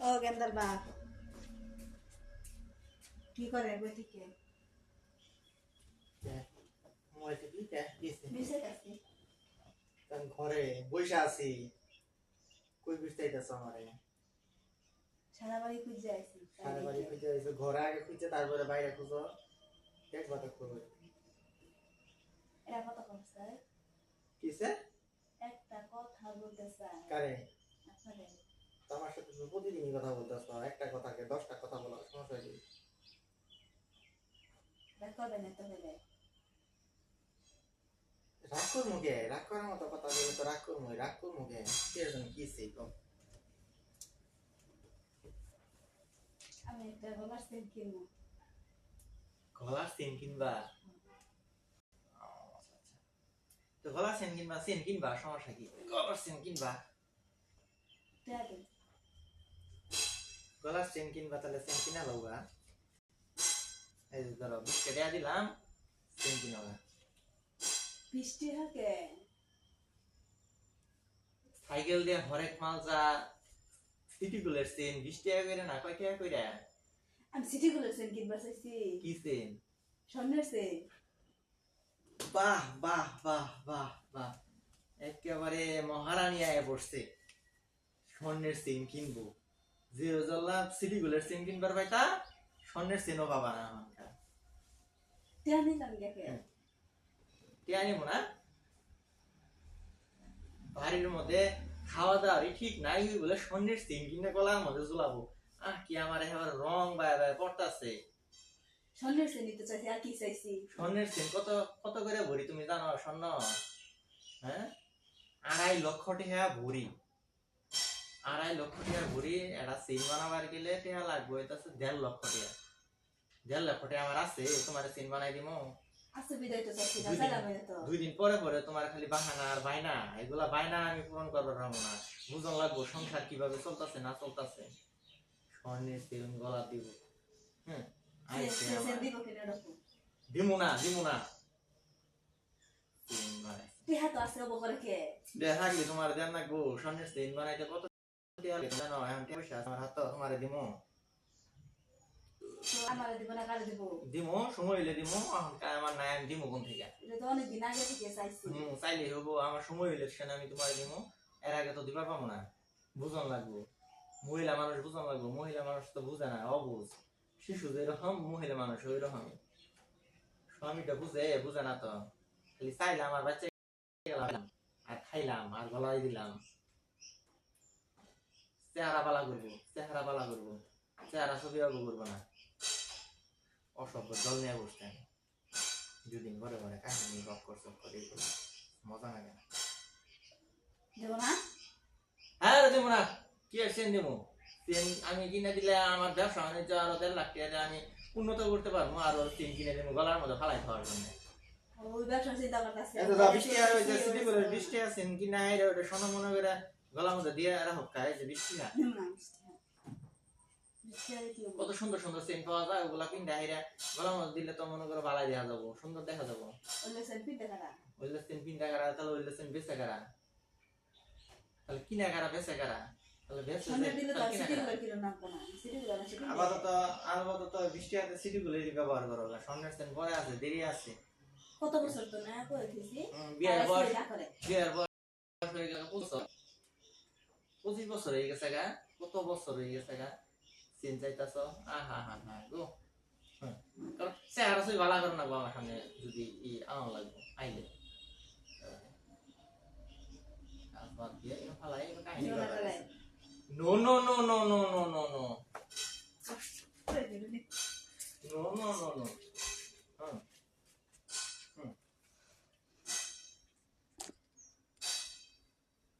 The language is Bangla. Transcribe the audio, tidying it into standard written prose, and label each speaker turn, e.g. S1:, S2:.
S1: ও গেন্দার বাপ কি করে বই থেকে
S2: ঘরে বইসা আছি কই বুঝতেইতেছ আমারে
S1: সারা বাড়ি খুঁজে আইছি
S2: সারা বাড়ি খুঁজে আইছো ঘরে আগে খুঁজে তারপরে বাইরে খুঁজো এক কথা খুঁজো
S1: এরা কথা বলছে
S2: কিসে
S1: একটা কথা বলতে চাই
S2: কারে
S1: আপনারে
S2: তোমার সাথে তো প্রতিদিনই কথা বলতেছ একটা কথাকে 10টা কথা বলা সমস্যা কি
S1: দেখো না তো হলে
S2: রাগ কর মুখে রাগ করার মতো কথা বলে তো রাগ কর মুখে কে জানে কি সেই কম
S1: আমি একটা গলার সেট কিনবো
S2: গলার চেন কিনবা তো গলার চেন কিনবা সমস্যা কি গলার চেন কিনবা
S1: দেখেন
S2: গলার চেন কিনবা তাহলে চেন কিনা লওগা এই ধরো বিস্কুট দিলাম চেন কিনবা
S1: বৃষ্টি থাকে
S2: সাইকেল দিয়ে হরেক মাল যা সিটি গুলের চেন 20 টাকা করে না কয় টাকা কইরা
S1: আমি সিটি গুলোর সেট কিনবা চাইছি
S2: কি চেন
S1: স্বর্ণের সেট
S2: বাহ বাহ বাহ বাহ বাহ একেবারে মহারানী আয়া পড়ছে স্বর্ণের চেন কিনবো যে ওজল্লা সিটি গুলের চেন কিনবার পাইতা স্বর্ণের চেনও পাবা না আমাকে
S1: তেমনি আমি দেখে
S2: কে আনিব না বাড়ির মধ্যে খাওয়া দাওয়ারই ঠিক নাই বলে স্বর্ণের চেন কিনে গলার মধ্যে ঝুলাবো কি আমার এবার রং বায় বায় পড়তাছে
S1: স্বর্ণের সেট নিতে চাইছি আর কি চাইছি
S2: স্বর্ণের চেন কত কত করে ভরি তুমি জানো স্বর্ণ হ্যাঁ 2.5 লক্ষ টাকা ভরি 2.5 লক্ষ টাকা ভরি একটা চেন বানাবার গেলে টাকা লাগবে তাছে 1.5 লক্ষ টাকা 1.5 লক্ষ টাকা আমার আছে তোমার চেন বানাই দিমু
S1: আছে বিদায় তো চাইছি না চাইলাম তো
S2: 2 দিন পরে পরে তোমার খালি বাহানা আর বাইনা এগুলা বাইনা আমি পূরণ করবার পারবো না বুঝন লাগবো সংসার কিভাবে চলতেছে না চলতেছে স্বর্ণের চেন গলা দিব
S1: সেট দিব কিনা রাখো
S2: দিমু না
S1: টিহা তো আছে ওপর করে কে
S2: দেখা গেলে তোমার দেন না গো স্বর্ণের চেন বানাইতে কত টাকা লাগে জানো এখন টাকা পয়সা আমার হাতে তোমার দিমু
S1: তো আমার দিব না কালে দিব
S2: দিমু সময় হইলে দিমু আমার নাই আমি দিমু কোন থেকে
S1: এটা তো অনেক দিন আগে থেকে চাইছি
S2: চাইলে হবো আমার সময় হইলে সেখানে আমি তোমার দিমু এর আগে তো দিবা পাবো না বুঝন লাগবো মহিলা মানুষ বুঝন লাগবো মহিলা মানুষ তো বুঝে না অবুঝ শিশু যেরকম মহিলা মানুষ ওই রকম স্বামীটা বুঝে না তো খালি চাইলাম আর বাচ্চা আর খাইলাম আর গলায় দিলাম চেহারা পালা করবো চেহারা ছবি আগে করবো না অসভ্য জল নিয়ে বসতেন দুদিন ঘরে ঘরে কাহিনী রক করে মজা লাগে না
S1: দেবো না
S2: হ্যাঁ দেবো না কি আর চেন দেবো চেন আমি কিনে দিলে আমার ব্যবসা বাণিজ্য আরো 1.5 লাখ টাকা আমি উন্নত করতে পারবো আরো চেন কিনে দেবো গলার মধ্যে ফালাই খাওয়ার জন্য
S1: ওই ব্যবসা চিন্তা করতেছে
S2: এত দা 20 টাকা হইছে সিটি করে 20 টাকা চেন কিনা আইরে ওটা সোনা মনে করে গলার মধ্যে দিয়ে রাখো কায় যে 20 টাকা কত সুন্দর সুন্দর চেন পাওয়া যায় ওগুলা কিনে আইরে গলার মধ্যে দিলে তো মনে করে বালাই দেখা যাবো সুন্দর দেখা যাবো
S1: ওইলে সেলফি দেখাটা
S2: ওইলে চেন পিনটা করা তাহলে ওইলে চেন বেচে করা তাহলে কিনা করা বেচে করা তাহলে বেচে আপাতত 20 টাকাতে সিটি গুলো ব্যবহার করো স্বর্ণের চেন পরে আছে দেরি আছে
S1: কত বছর তো না করে দিছি
S2: বিয়ের বয়স হয়ে গেল 25 বছর হয়ে গেছে গা কত বছর হয়ে গেছে গা চেন চাইতাছ আহা হা হা গো কারণ চেহারা সই ভালো করে না আমার সামনে যদি আনা লাগবে আইলে বাদ দিয়ে ফালাই কাহিনী No, no, no, no, no, no, no, no. No, no, no, no.